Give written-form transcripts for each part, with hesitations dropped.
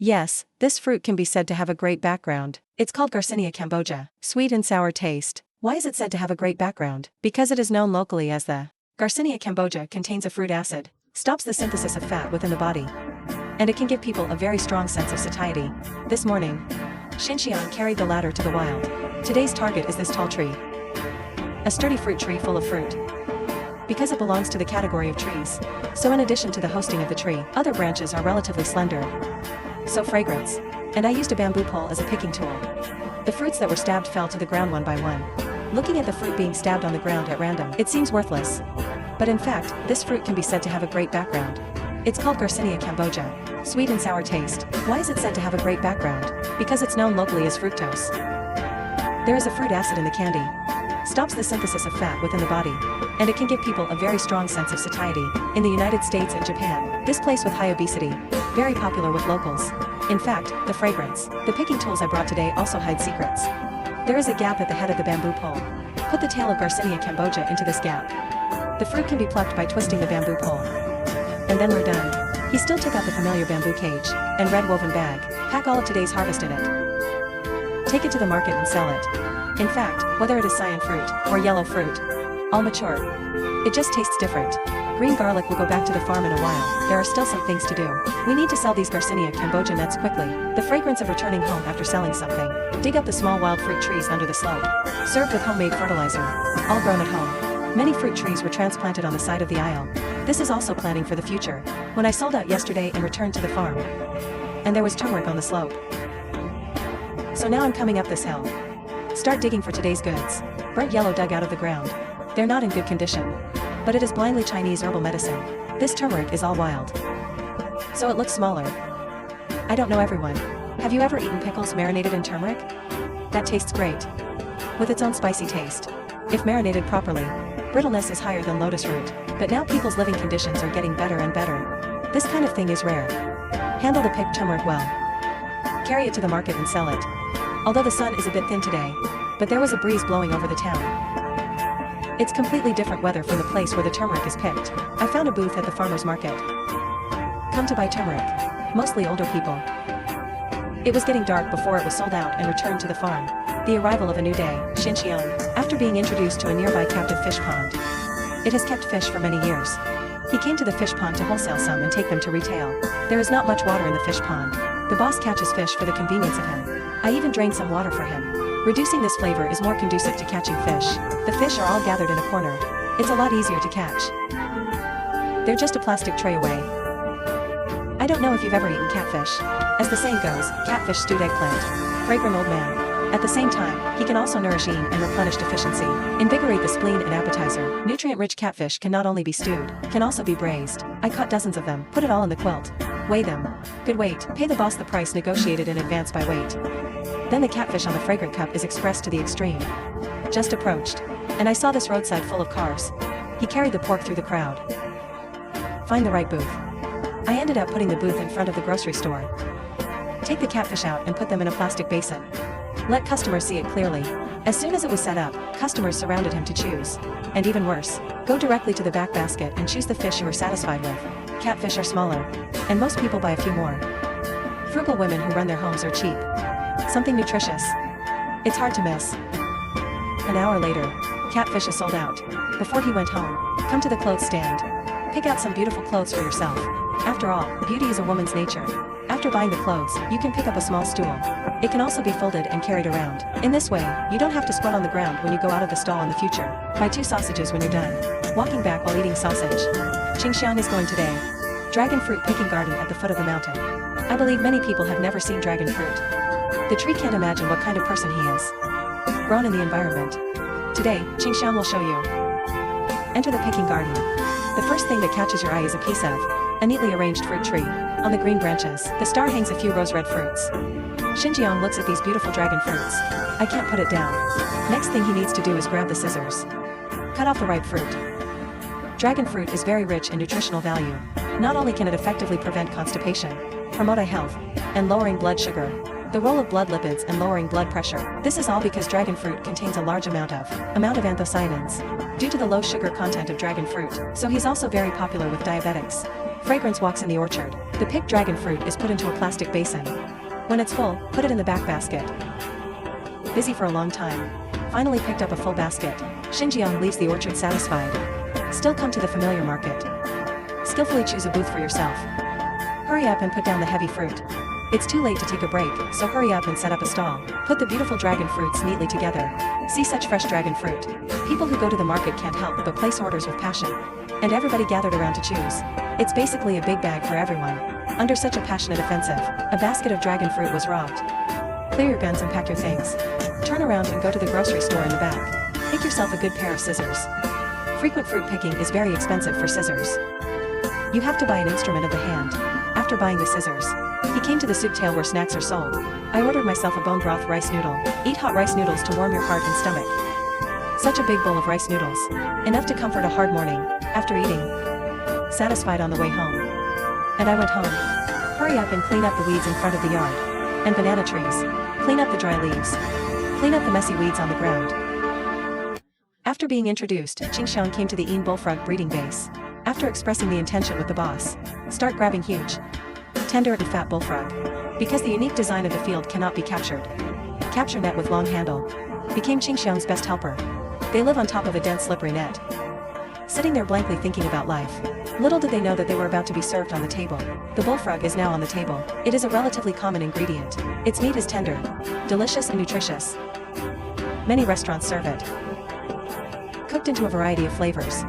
Yes, this fruit can be said to have a great background. It's called Garcinia cambogia. Sweet and sour taste. Why is it said to have a great background? Because it is known locally as the Garcinia cambogia contains a fruit acid, stops the synthesis of fat within the body, and it can give people a very strong sense of satiety. This morning, Xinxiang carried the ladder to the wild. Today's target is this tall tree. A sturdy fruit tree full of fruit. Because it belongs to the category of trees, so in addition to the hosting of the tree, other branches are relatively slender. So fragrance. And I used a bamboo pole as a picking tool. The fruits that were stabbed fell to the ground one by one. Looking at the fruit being stabbed on the ground at random, it seems worthless. But in fact, this fruit can be said to have a great background. It's called Garcinia cambogia. Sweet and sour taste. Why is it said to have a great background? Because it's known locally as fructose. There is a fruit acid in the candy. Stops the synthesis of fat within the body, and it can give people a very strong sense of satiety. In the United States and Japan, this place with high obesity, very popular with locals. In fact, the fragrance, the picking tools I brought today also hide secrets. There is a gap at the head of the bamboo pole. Put the tail of Garcinia cambogia into this gap. The fruit can be plucked by twisting the bamboo pole. And then we're done. He still took out the familiar bamboo cage and red woven bag. Pack all of today's harvest in it. Take it to the market and sell it. In fact, whether it is cyan fruit or yellow fruit, all mature, it just tastes different. Green garlic will go back to the farm in a while. There are still some things to do. We need to sell these Garcinia cambogia nuts quickly. The fragrance of returning home after selling something. Dig up the small wild fruit trees under the slope. Served with homemade fertilizer. All grown at home. Many fruit trees were transplanted on the side of the aisle. This is also planning for the future. When I sold out yesterday and returned to the farm, and there was turmeric on the slope. So now I'm coming up this hill. Start digging for today's goods. Burnt yellow dug out of the ground. They're not in good condition. But it is blindly Chinese herbal medicine. This turmeric is all wild. So it looks smaller. I don't know everyone. Have you ever eaten pickles marinated in turmeric? That tastes great. With its own spicy taste. If marinated properly, brittleness is higher than lotus root. But now people's living conditions are getting better and better. This kind of thing is rare. Handle the picked turmeric well. Carry it to the market and sell it. Although the sun is a bit thin today, but there was a breeze blowing over the town. It's completely different weather from the place where the turmeric is picked. I found a booth at the farmer's market. Come to buy turmeric. Mostly older people. It was getting dark before it was sold out and returned to the farm. The arrival of a new day, Xinxiang, after being introduced to a nearby captive fish pond. It has kept fish for many years. He came to the fish pond to wholesale some and take them to retail. There is not much water in the fish pond. The boss catches fish for the convenience of him. I even drained some water for him. Reducing this flavor is more conducive to catching fish. The fish are all gathered in a corner. It's a lot easier to catch. They're just a plastic tray away. I don't know if you've ever eaten catfish. As the saying goes, catfish stewed eggplant. Fragrant old man. At the same time, he can also nourish Yin and replenish deficiency. Invigorate the spleen and appetizer. Nutrient-rich catfish can not only be stewed, can also be braised. I caught dozens of them. Put it all in the quilt. Weigh them. Good weight. Pay the boss the price negotiated in advance by weight. Then the catfish on the fragrant cup is expressed to the extreme. Just approached. And I saw this roadside full of cars. He carried the pork through the crowd. Find the right booth. I ended up putting the booth in front of the grocery store. Take the catfish out and put them in a plastic basin. Let customers see it clearly. As soon as it was set up, customers surrounded him to choose. And even worse, go directly to the back basket and choose the fish you were satisfied with. Catfish are smaller. And most people buy a few more. Frugal women who run their homes are cheap. Something nutritious. It's hard to miss. An hour later, catfish is sold out. Before he went home, come to the clothes stand. Pick out some beautiful clothes for yourself. After all, beauty is a woman's nature. After buying the clothes, you can pick up a small stool. It can also be folded and carried around. In this way, you don't have to squat on the ground when you go out of the stall in the future. Buy 2 sausages when you're done. Walking back while eating sausage. Xinxiang is going today. Dragon fruit picking garden at the foot of the mountain. I believe many people have never seen dragon fruit. The tree can't imagine what kind of person he is. Grown in the environment. Today, Xinxiang will show you. Enter the picking garden. The first thing that catches your eye is a piece of a neatly arranged fruit tree. On the green branches, the star hangs a few rose-red fruits. Xinjiang looks at these beautiful dragon fruits. I can't put it down. Next thing he needs to do is grab the scissors. Cut off the ripe fruit. Dragon fruit is very rich in nutritional value. Not only can it effectively prevent constipation, promote eye health, and lowering blood sugar, the role of blood lipids and lowering blood pressure. This is all because dragon fruit contains a large amount of anthocyanins. Due to the low sugar content of dragon fruit, so he's also very popular with diabetics. Fragrance walks in the orchard. The picked dragon fruit is put into a plastic basin. When it's full, put it in the back basket. Busy for a long time. Finally picked up a full basket. Xinjiang leaves the orchard satisfied. Still come to the familiar market. Skillfully choose a booth for yourself. Hurry up and put down the heavy fruit. It's too late to take a break, so hurry up and set up a stall. Put the beautiful dragon fruits neatly together. See such fresh dragon fruit. People who go to the market can't help but place orders with passion. And everybody gathered around to choose. It's basically a big bag for everyone. Under such a passionate offensive, a basket of dragon fruit was robbed. Clear your guns and pack your things. Turn around and go to the grocery store in the back. Pick yourself a good pair of scissors. Frequent fruit picking is very expensive for scissors. You have to buy an instrument of the hand. After buying the scissors, he came to the soup tail where snacks are sold. I ordered myself a bone broth rice noodle. Eat hot rice noodles to warm your heart and stomach. Such a big bowl of rice noodles. Enough to comfort a hard morning. After eating, satisfied on the way home. And I went home. Hurry up and clean up the weeds in front of the yard. And banana trees. Clean up the dry leaves. Clean up the messy weeds on the ground. After being introduced, Qingxiang came to the Een bullfrog breeding base. After expressing the intention with the boss, start grabbing huge, tender and fat bullfrog. Because the unique design of the field cannot be captured. Capture net with long handle. Became Qingxiang's best helper. They live on top of a dense slippery net. Sitting there blankly thinking about life. Little did they know that they were about to be served on the table. The bullfrog is now on the table. It is a relatively common ingredient. Its meat is tender, delicious and nutritious. Many restaurants serve it. Cooked into a variety of flavors.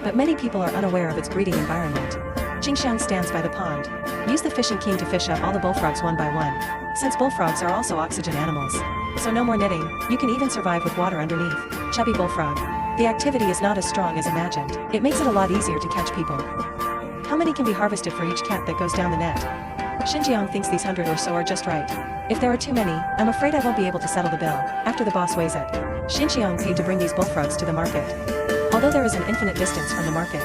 But many people are unaware of its breeding environment. Qingxiang stands by the pond. Use the fishing king to fish up all the bullfrogs one by one. Since bullfrogs are also oxygen animals. So no more knitting, you can even survive with water underneath. Chubby bullfrog. The activity is not as strong as imagined. It makes it a lot easier to catch people. How many can be harvested for each cat that goes down the net? Xinjiang thinks these 100 or so are just right. If there are too many, I'm afraid I won't be able to settle the bill. After the boss weighs it, Xinjiang paid to bring these bullfrogs to the market. Although there is an infinite distance from the market.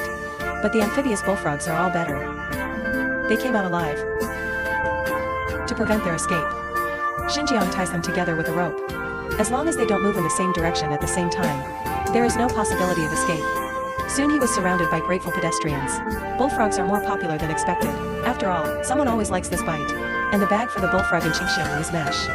But the amphibious bullfrogs are all better. They came out alive. To prevent their escape, Xinjiang ties them together with a rope. As long as they don't move in the same direction at the same time, there is no possibility of escape. Soon he was surrounded by grateful pedestrians. Bullfrogs are more popular than expected. After all, someone always likes this bite. And the bag for the bullfrog in Qingxiang is mesh.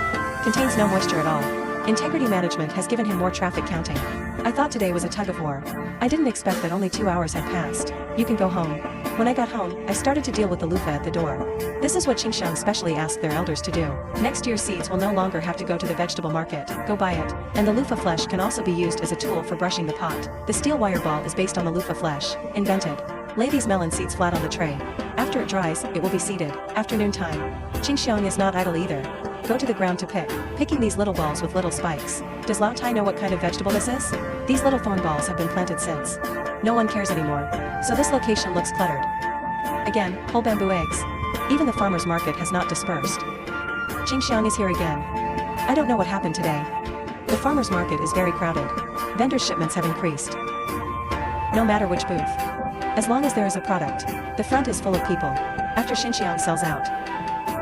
Contains no moisture at all. Integrity management has given him more traffic counting. I thought today was a tug of war. I didn't expect that only 2 hours had passed. You can go home. When I got home, I started to deal with the loofah at the door. This is what Qingxiang specially asked their elders to do. Next year seeds will no longer have to go to the vegetable market. Go buy it. And the loofah flesh can also be used as a tool for brushing the pot. The steel wire ball is based on the loofah flesh. Invented. Lay these melon seeds flat on the tray. After it dries, it will be seeded. Afternoon time. Qingxiang is not idle either. Go to the ground to pick. Picking these little balls with little spikes. Does Lao Tai know what kind of vegetable this is? These little thorn balls have been planted since. No one cares anymore. So this location looks cluttered. Again, whole bamboo eggs. Even the farmer's market has not dispersed. Qingxiang is here again. I don't know what happened today. The farmer's market is very crowded. Vendors' shipments have increased. No matter which booth. As long as there is a product, the front is full of people. After Xinjiang sells out.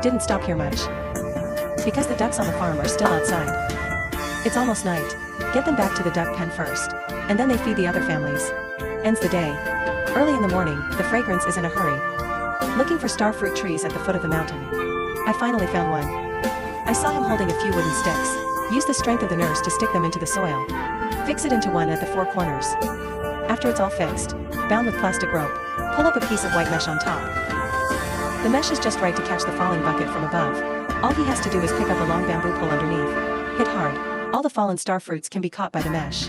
Didn't stop here much. Because the ducks on the farm are still outside. It's almost night. Get them back to the duck pen first. And then they feed the other families. Ends the day. Early in the morning, the fragrance is in a hurry. Looking for starfruit trees at the foot of the mountain. I finally found one. I saw him holding a few wooden sticks. Use the strength of the nurse to stick them into the soil. Fix it into one at the 4 corners. After it's all fixed, bound with plastic rope, pull up a piece of white mesh on top. The mesh is just right to catch the falling bucket from above. All he has to do is pick up a long bamboo pole underneath. Hit hard. All the fallen starfruits can be caught by the mesh.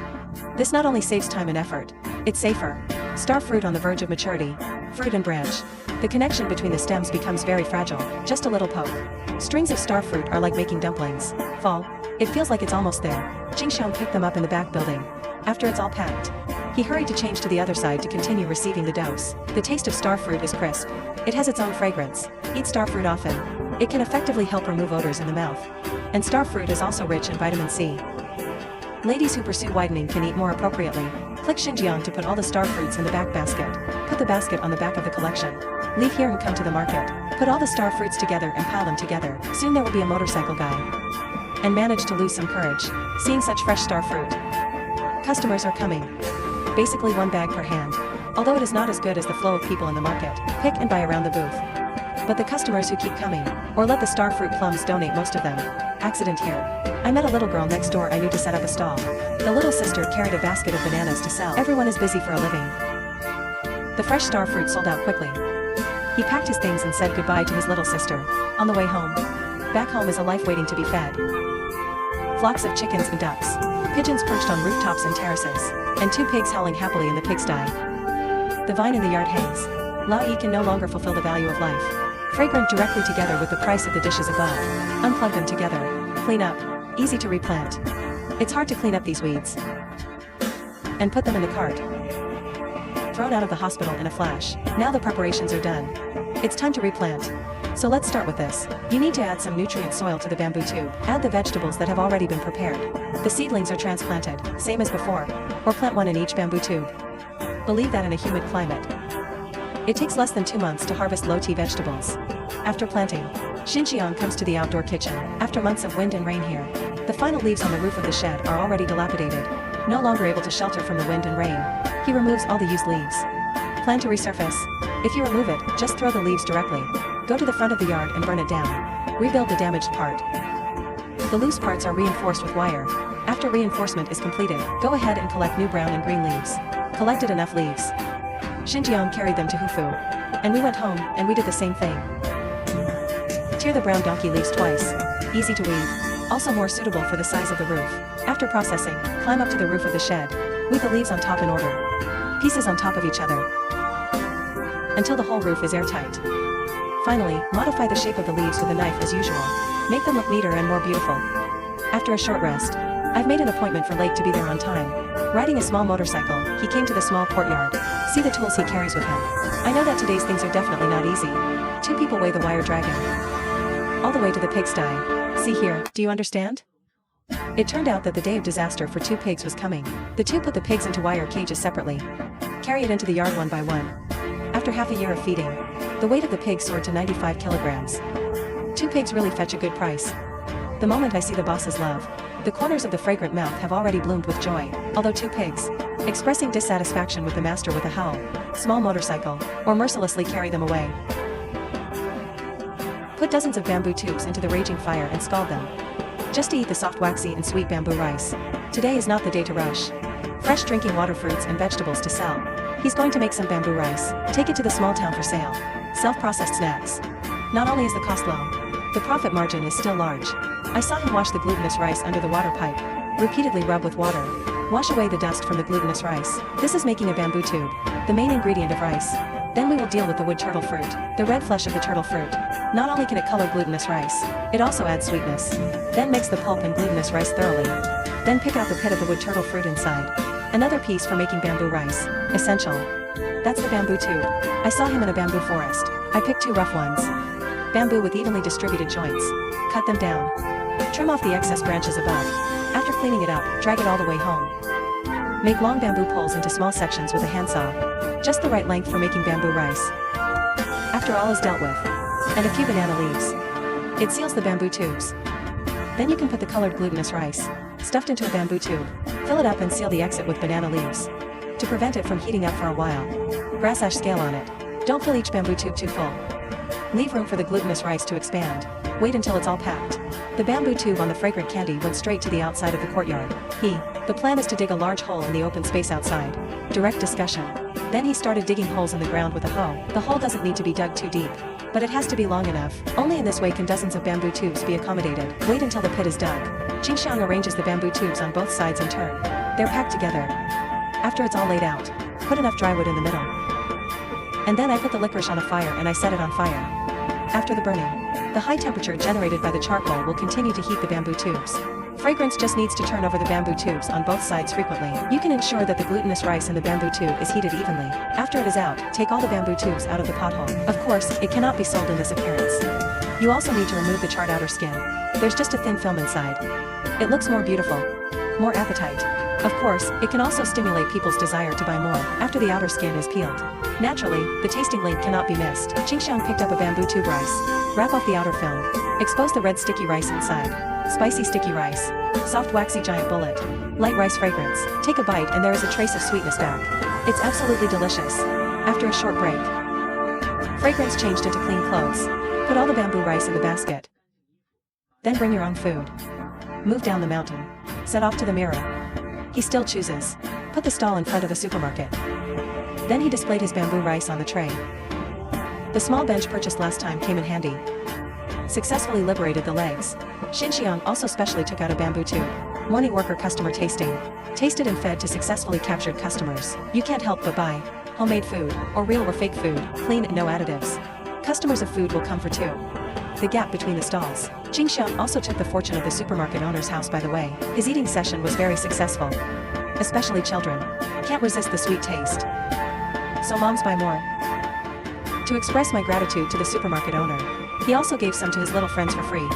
This not only saves time and effort, it's safer. Starfruit on the verge of maturity. Fruit and branch. The connection between the stems becomes very fragile. Just a little poke. Strings of starfruit are like making dumplings. Fall. It feels like it's almost there. Qingxiang picked them up in the back building. After it's all packed, he hurried to change to the other side to continue receiving the dose. The taste of starfruit is crisp. It has its own fragrance. Eat starfruit often. It can effectively help remove odors in the mouth. And starfruit is also rich in vitamin C. Ladies who pursue widening can eat more appropriately. Click Xinjiang to put all the starfruits in the back basket. Put the basket on the back of the collection. Leave here and come to the market. Put all the starfruits together and pile them together. Soon there will be a motorcycle guy. And manage to lose some courage, seeing such fresh starfruit. Customers are coming. Basically one bag per hand. although it is not as good as the flow of people in the market, pick and buy around the booth. But the customers who keep coming, or let the star fruit plums donate most of them. Accident here. I met a little girl next door I knew to set up a stall. The little sister carried a basket of bananas to sell. Everyone is busy for a living. The fresh star fruit sold out quickly. He packed his things and said goodbye to his little sister. On the way home. Back home is a life waiting to be fed. Flocks of chickens and ducks. Pigeons perched on rooftops and terraces. And 2 pigs howling happily in the pigsty. The vine in the yard hangs. Lao-yi can no longer fulfill the value of life. Fragrant directly together with the price of the dishes above. Unplug them together. Clean up. Easy to replant. It's hard to clean up these weeds. And put them in the cart. Thrown out of the hospital in a flash. Now the preparations are done. It's time to replant. So let's start with this. You need to add some nutrient soil to the bamboo tube. Add the vegetables that have already been prepared. The seedlings are transplanted, same as before. Or plant one in each bamboo tube. Believe that in a humid climate. It takes less than 2 months to harvest low-T vegetables. After planting, Xinjiang comes to the outdoor kitchen. After months of wind and rain here, the final leaves on the roof of the shed are already dilapidated, no longer able to shelter from the wind and rain. He removes all the used leaves. Plan to resurface. If you remove it, just throw the leaves directly. Go to the front of the yard and burn it down. Rebuild the damaged part. The loose parts are reinforced with wire. After reinforcement is completed, go ahead and collect new brown and green leaves. Collected enough leaves. Xinjiang carried them to Hufu. And we went home, and we did the same thing. Tear the brown donkey leaves twice. Easy to weave. Also more suitable for the size of the roof. After processing, climb up to the roof of the shed. With the leaves on top in order. Pieces on top of each other. Until the whole roof is airtight. Finally, modify the shape of the leaves with a knife as usual. Make them look neater and more beautiful. After a short rest, I've made an appointment for Lake to be there on time. Riding a small motorcycle, he came to the small courtyard. See the tools he carries with him. I know that today's things are definitely not easy. 2 people weigh the wire dragon. All the way to the pigsty. See here, do you understand? It turned out that the day of disaster for 2 pigs was coming. The 2 put the pigs into wire cages separately. Carry it into the yard one by one. After half a year of feeding, the weight of the pigs soared to 95 kilograms. 2 pigs really fetch a good price. The moment I see the boss's love, the corners of the fragrant mouth have already bloomed with joy, although 2 pigs, expressing dissatisfaction with the master with a howl, small motorcycle, or mercilessly carry them away. Put dozens of bamboo tubes into the raging fire and scald them. Just to eat the soft waxy and sweet bamboo rice. Today is not the day to rush. Fresh drinking water, fruits and vegetables to sell. He's going to make some bamboo rice, take it to the small town for sale. Self-processed snacks. Not only is the cost low, the profit margin is still large. I saw him wash the glutinous rice under the water pipe. Repeatedly rub with water. Wash away the dust from the glutinous rice. This is making a bamboo tube, the main ingredient of rice. Then we will deal with the wood turtle fruit, the red flesh of the turtle fruit. Not only can it color glutinous rice, it also adds sweetness. Then mix the pulp and glutinous rice thoroughly. Then pick out the pit of the wood turtle fruit inside. Another piece for making bamboo rice, essential. That's the bamboo tube. I saw him in a bamboo forest. I picked 2 rough ones. Bamboo with evenly distributed joints. Cut them down. Trim off the excess branches above. After cleaning it up, drag it all the way home. Make long bamboo poles into small sections with a handsaw. Just the right length for making bamboo rice. After all is dealt with, and a few banana leaves, it seals the bamboo tubes. Then you can put the colored glutinous rice, stuffed into a bamboo tube, fill it up and seal the exit with banana leaves. To prevent it from heating up for a while, grass ash scale on it. Don't fill each bamboo tube too full. Leave room for the glutinous rice to expand. Wait until it's all packed. The bamboo tube on the fragrant candy went straight to the outside of the courtyard. The plan is to dig a large hole in the open space outside. Direct discussion. Then he started digging holes in the ground with a hoe. The hole doesn't need to be dug too deep, but it has to be long enough. Only in this way can dozens of bamboo tubes be accommodated. Wait until the pit is dug. Xinjiang arranges the bamboo tubes on both sides in turn. They're packed together. After it's all laid out, put enough dry wood in the middle. And then I put the licorice on a fire and I set it on fire. After the burning, the high temperature generated by the charcoal will continue to heat the bamboo tubes. Fragrance just needs to turn over the bamboo tubes on both sides frequently. You can ensure that the glutinous rice in the bamboo tube is heated evenly. After it is out, take all the bamboo tubes out of the pothole. Of course, it cannot be sold in this appearance. You also need to remove the charred outer skin. There's just a thin film inside. It looks more beautiful. More appetite. Of course, it can also stimulate people's desire to buy more after the outer skin is peeled. Naturally, the tasting link cannot be missed. Xinjiang picked up a bamboo tube rice. Wrap off the outer film. Expose the red sticky rice inside. Spicy sticky rice. Soft waxy giant bullet. Light rice fragrance. Take a bite and there is a trace of sweetness back. It's absolutely delicious. After a short break. Fragrance changed into clean clothes. Put all the bamboo rice in the basket. Then bring your own food. Move down the mountain. Set off to the mirror. He still chooses. Put the stall in front of the supermarket. Then he displayed his bamboo rice on the tray. The small bench purchased last time came in handy. Successfully liberated the legs. Xinxiang also specially took out a bamboo tube. Morning worker customer tasting. Tasted and fed to successfully captured customers. You can't help but buy homemade food, or real or fake food, clean and no additives. Customers of food will come for two. The gap between the stalls. Xinxiang also took the fortune of the supermarket owner's house by the way. His eating session was very successful. Especially children. Can't resist the sweet taste. So moms buy more. To express my gratitude to the supermarket owner, he also gave some to his little friends for free.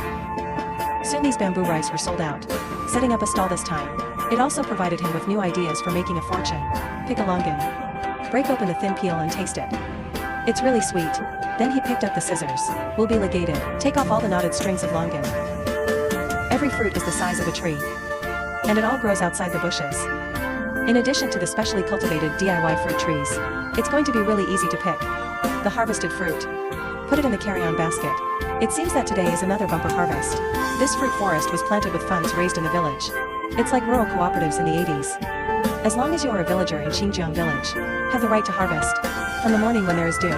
Soon these bamboo rice were sold out. Setting up a stall this time. It also provided him with new ideas for making a fortune. Pick a longan. Break open the thin peel and taste it. It's really sweet. Then he picked up the scissors. Will be ligated. Take off all the knotted strings of longan. Every fruit is the size of a tree. And it all grows outside the bushes. In addition to the specially cultivated DIY fruit trees, it's going to be really easy to pick. The harvested fruit. Put it in the carry-on basket. It seems that today is another bumper harvest. This fruit forest was planted with funds raised in the village. It's like rural cooperatives in the 80s. As long as you are a villager in Xinjiang village, have the right to harvest. From the morning when there is dew.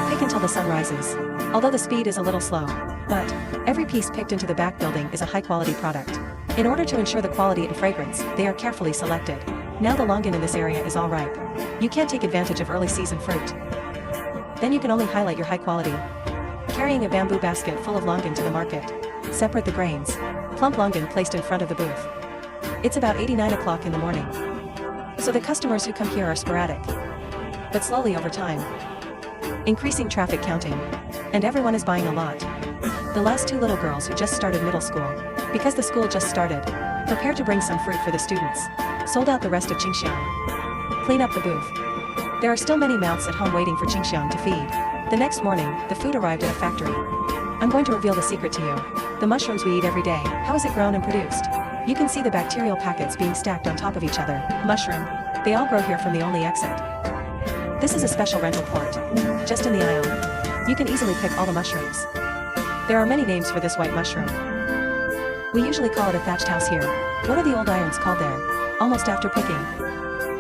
Pick until the sun rises. Although the speed is a little slow. But, every piece picked into the back building is a high-quality product. In order to ensure the quality and fragrance, they are carefully selected. Now the longan in this area is all ripe. You can't take advantage of early season fruit. Then you can only highlight your high quality. Carrying a bamboo basket full of longan to the market. Separate the grains. Plump longan placed in front of the booth. It's about 89 o'clock in the morning. So the customers who come here are sporadic. But slowly over time. Increasing traffic counting. And everyone is buying a lot. The last two little girls who just started middle school. Because the school just started. Prepare to bring some fruit for the students. Sold out the rest of Xinxiang. Clean up the booth. There are still many mouths at home waiting for Xinxiang to feed. The next morning, the food arrived at a factory. I'm going to reveal the secret to you. The mushrooms we eat every day, how is it grown and produced? You can see the bacterial packets being stacked on top of each other. Mushroom. They all grow here from the only exit. This is a special rental port. Just in the aisle. You can easily pick all the mushrooms. There are many names for this white mushroom. We usually call it a thatched house here. What are the old irons called there? Almost after picking.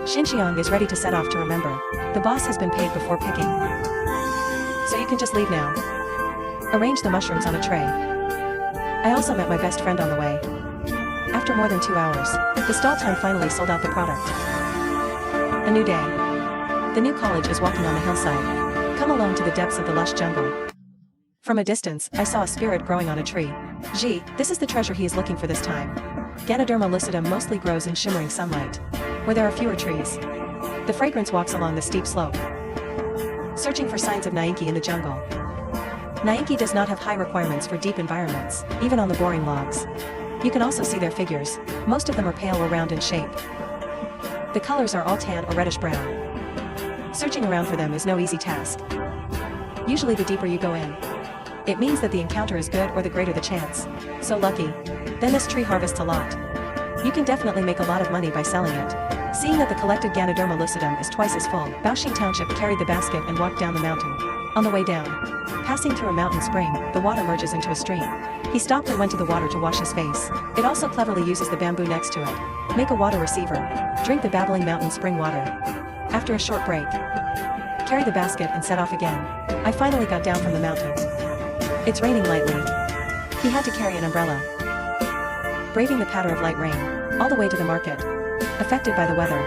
Xinxiang is ready to set off to remember. The boss has been paid before picking. So you can just leave now. Arrange the mushrooms on a tray. I also met my best friend on the way. After more than 2 hours, the stall time finally sold out the product. A new day. The new college is walking on the hillside. Come alone to the depths of the lush jungle. From a distance, I saw a spirit growing on a tree. Gee, this is the treasure he is looking for this time. Ganoderma lucidum mostly grows in shimmering sunlight, where there are fewer trees. The fragrance walks along the steep slope. Searching for signs of Nainki in the jungle. Nainki does not have high requirements for deep environments, even on the boring logs. You can also see their figures. Most of them are pale or round in shape. The colors are all tan or reddish brown. Searching around for them is no easy task. Usually the deeper you go in, it means that the encounter is good or the greater the chance. So lucky. Then this tree harvests a lot. You can definitely make a lot of money by selling it. Seeing that the collected Ganoderma lucidum is twice as full, Baoxing Township carried the basket and walked down the mountain. On the way down, passing through a mountain spring, the water merges into a stream. He stopped and went to the water to wash his face. It also cleverly uses the bamboo next to it. Make a water receiver. Drink the babbling mountain spring water. After a short break, carry the basket and set off again. I finally got down from the mountain. It's raining lightly. He had to carry an umbrella. Braving the patter of light rain, all the way to the market. Affected by the weather.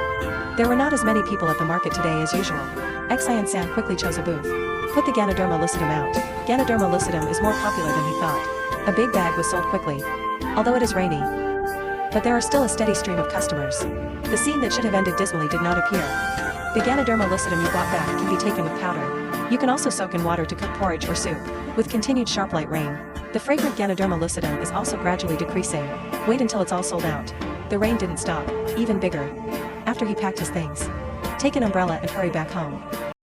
There were not as many people at the market today as usual. Xian-san quickly chose a booth. Put the Ganoderma lucidum out. Ganoderma lucidum is more popular than he thought. A big bag was sold quickly. Although it is rainy. But there are still a steady stream of customers. The scene that should have ended dismally did not appear. The Ganoderma lucidum you bought back can be taken with powder. You can also soak in water to cook porridge or soup. With continued sharp light rain, the fragrant Ganoderma lucidum is also gradually decreasing. Wait until it's all sold out. The rain didn't stop. Even bigger. After he packed his things. Take an umbrella and hurry back home.